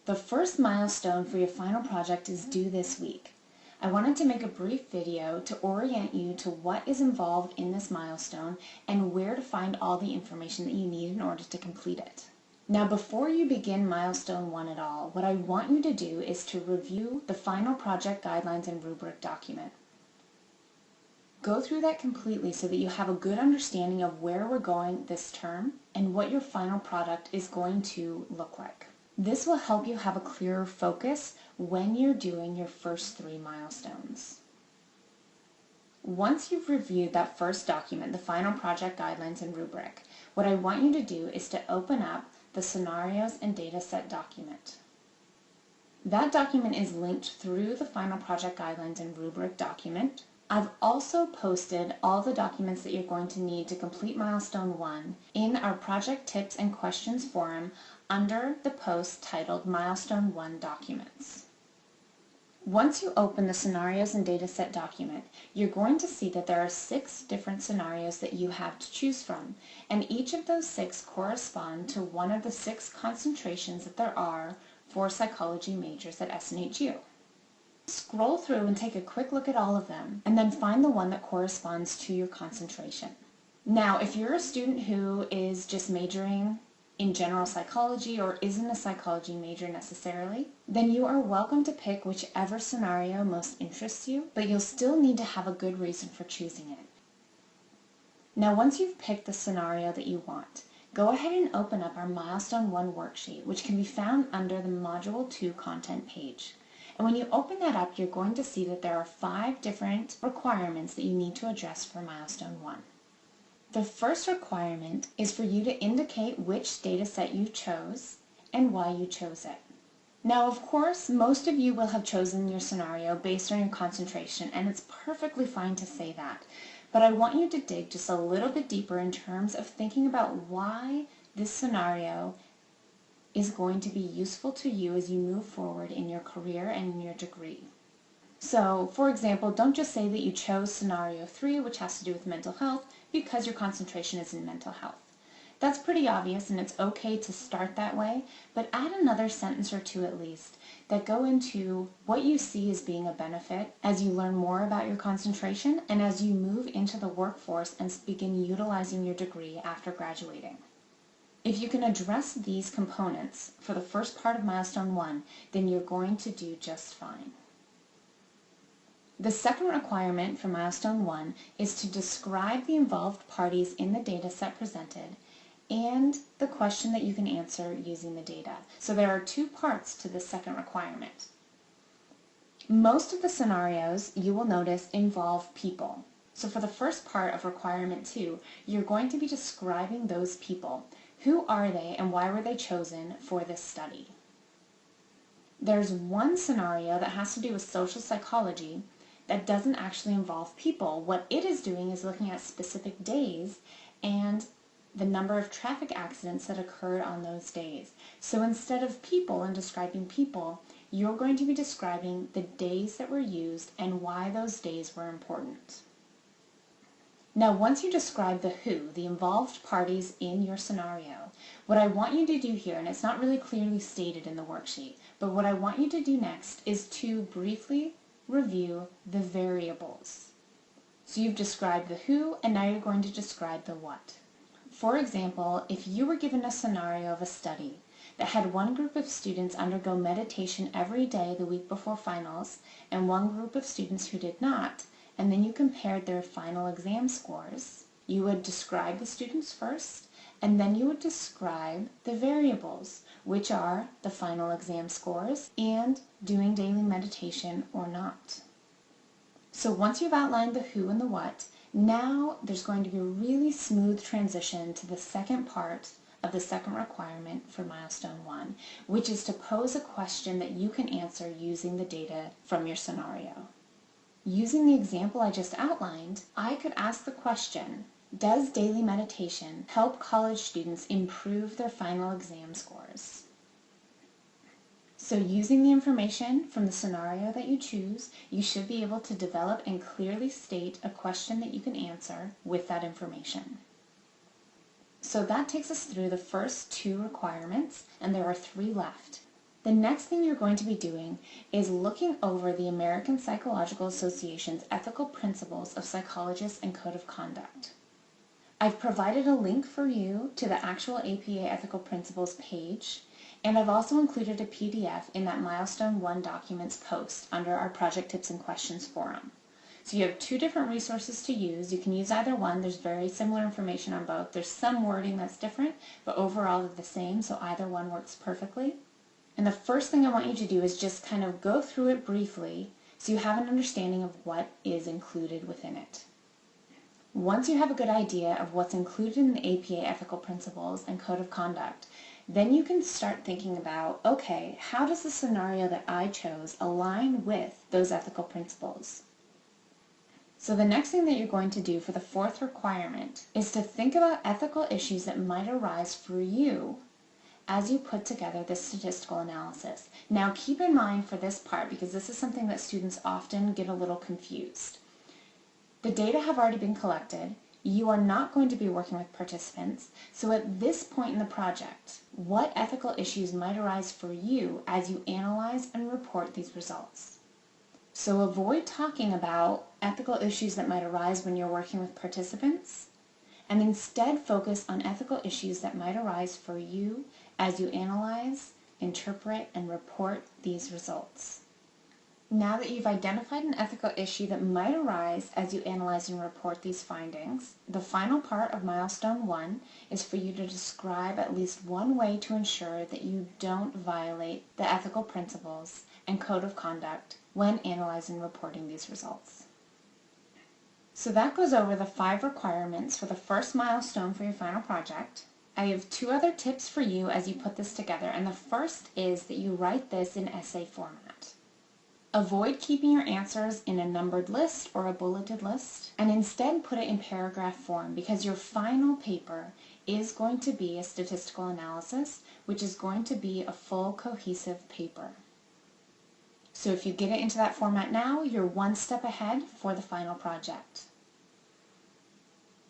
The first milestone for your final project is due this week. I wanted to make a brief video to orient you to what is involved in this milestone and where to find all the information that you need in order to complete it. Now, before you begin Milestone 1 at all, what I want you to do is to review the final project guidelines and rubric document. Go through that completely so that you have a good understanding of where we're going this term and what your final product is going to look like. This will help you have a clearer focus when you're doing your first 3 milestones. Once you've reviewed that first document, the final project guidelines and rubric, what I want you to do is to open up the scenarios and data set document. That document is linked through the final project guidelines and rubric document. I've also posted all the documents that you're going to need to complete Milestone 1 in our Project Tips and Questions forum under the post titled Milestone 1 Documents. Once you open the scenarios and data set document, you're going to see that there are 6 different scenarios that you have to choose from, and each of those 6 correspond to one of the 6 concentrations that there are for psychology majors at SNHU. Scroll through and take a quick look at all of them, and then find the one that corresponds to your concentration. Now, if you're a student who is just majoring in general psychology or isn't a psychology major necessarily, then you are welcome to pick whichever scenario most interests you, but you'll still need to have a good reason for choosing it. Now, once you've picked the scenario that you want, go ahead and open up our Milestone 1 worksheet, which can be found under the Module 2 content page. And when you open that up, you're going to see that there are 5 different requirements that you need to address for Milestone 1. The first requirement is for you to indicate which data set you chose and why you chose it. Now, of course, most of you will have chosen your scenario based on your concentration, and it's perfectly fine to say that. But I want you to dig just a little bit deeper in terms of thinking about why this scenario is going to be useful to you as you move forward in your career and in your degree. So, for example, don't just say that you chose scenario 3, which has to do with mental health, because your concentration is in mental health. That's pretty obvious, and it's okay to start that way, but add another sentence or 2 at least that go into what you see as being a benefit as you learn more about your concentration and as you move into the workforce and begin utilizing your degree after graduating. If you can address these components for the first part of Milestone 1, then you're going to do just fine. The second requirement for Milestone 1 is to describe the involved parties in the data set presented and the question that you can answer using the data. So there are 2 parts to this second requirement. Most of the scenarios, you will notice, involve people. So for the first part of requirement 2, you're going to be describing those people. Who are they and why were they chosen for this study? There's one scenario that has to do with social psychology that doesn't actually involve people. What it is doing is looking at specific days and the number of traffic accidents that occurred on those days. So instead of people and describing people, you're going to be describing the days that were used and why those days were important. Now, once you describe the who, the involved parties in your scenario, what I want you to do here, and it's not really clearly stated in the worksheet, but what I want you to do next is to briefly review the variables. So you've described the who, and now you're going to describe the what. For example, if you were given a scenario of a study that had one group of students undergo meditation every day the week before finals, and one group of students who did not, and then you compared their final exam scores, you would describe the students first, and then you would describe the variables, which are the final exam scores and doing daily meditation or not. So once you've outlined the who and the what, now there's going to be a really smooth transition to the second part of the second requirement for Milestone 1, which is to pose a question that you can answer using the data from your scenario. Using the example I just outlined, I could ask the question, does daily meditation help college students improve their final exam scores? So using the information from the scenario that you choose, you should be able to develop and clearly state a question that you can answer with that information. So that takes us through the first 2 requirements, and there are 3 left. The next thing you're going to be doing is looking over the American Psychological Association's Ethical Principles of Psychologists and Code of Conduct. I've provided a link for you to the actual APA Ethical Principles page, and I've also included a PDF in that Milestone One documents post under our Project Tips and Questions forum. So you have two different resources to use. You can use either one. There's very similar information on both. There's some wording that's different, but overall they're the same, so either one works perfectly. And the first thing I want you to do is just kind of go through it briefly so you have an understanding of what is included within it. Once you have a good idea of what's included in the APA Ethical Principles and Code of Conduct, then you can start thinking about, okay, how does the scenario that I chose align with those ethical principles? So the next thing that you're going to do for the fourth requirement is to think about ethical issues that might arise for you as you put together this statistical analysis. Now keep in mind for this part, because this is something that students often get a little confused. The data have already been collected. You are not going to be working with participants, so at this point in the project, what ethical issues might arise for you as you analyze and report these results? So avoid talking about ethical issues that might arise when you're working with participants, and instead focus on ethical issues that might arise for you as you analyze, interpret, and report these results. Now that you've identified an ethical issue that might arise as you analyze and report these findings, the final part of Milestone One is for you to describe at least one way to ensure that you don't violate the ethical principles and code of conduct when analyzing and reporting these results. So that goes over the 5 requirements for the first milestone for your final project. I have 2 other tips for you as you put this together, and the first is that you write this in essay format. Avoid keeping your answers in a numbered list or a bulleted list, and instead put it in paragraph form, because your final paper is going to be a statistical analysis, which is going to be a full cohesive paper. So if you get it into that format now, you're one step ahead for the final project.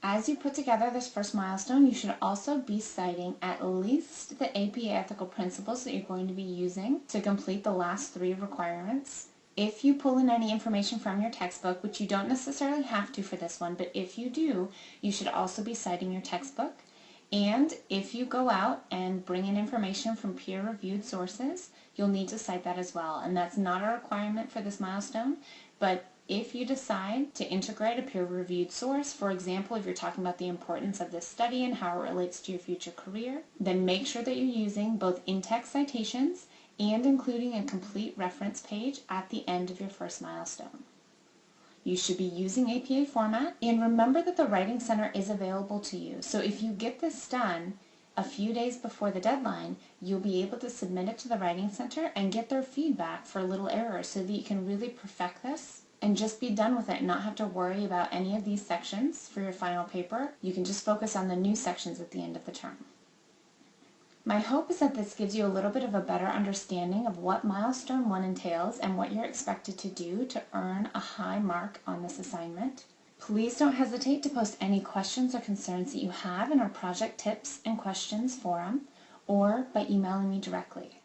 As you put together this first milestone, you should also be citing at least the APA ethical principles that you're going to be using to complete the last 3 requirements. If you pull in any information from your textbook, which you don't necessarily have to for this one, but if you do, you should also be citing your textbook. And if you go out and bring in information from peer-reviewed sources, you'll need to cite that as well. And that's not a requirement for this milestone, but if you decide to integrate a peer-reviewed source, for example, if you're talking about the importance of this study and how it relates to your future career, then make sure that you're using both in-text citations and including a complete reference page at the end of your first milestone. You should be using APA format, and remember that the Writing Center is available to you. So if you get this done a few days before the deadline, you'll be able to submit it to the Writing Center and get their feedback for little errors so that you can really perfect this and just be done with it and not have to worry about any of these sections for your final paper. You can just focus on the new sections at the end of the term. My hope is that this gives you a little bit of a better understanding of what Milestone One entails and what you're expected to do to earn a high mark on this assignment. Please don't hesitate to post any questions or concerns that you have in our Project Tips and Questions forum or by emailing me directly.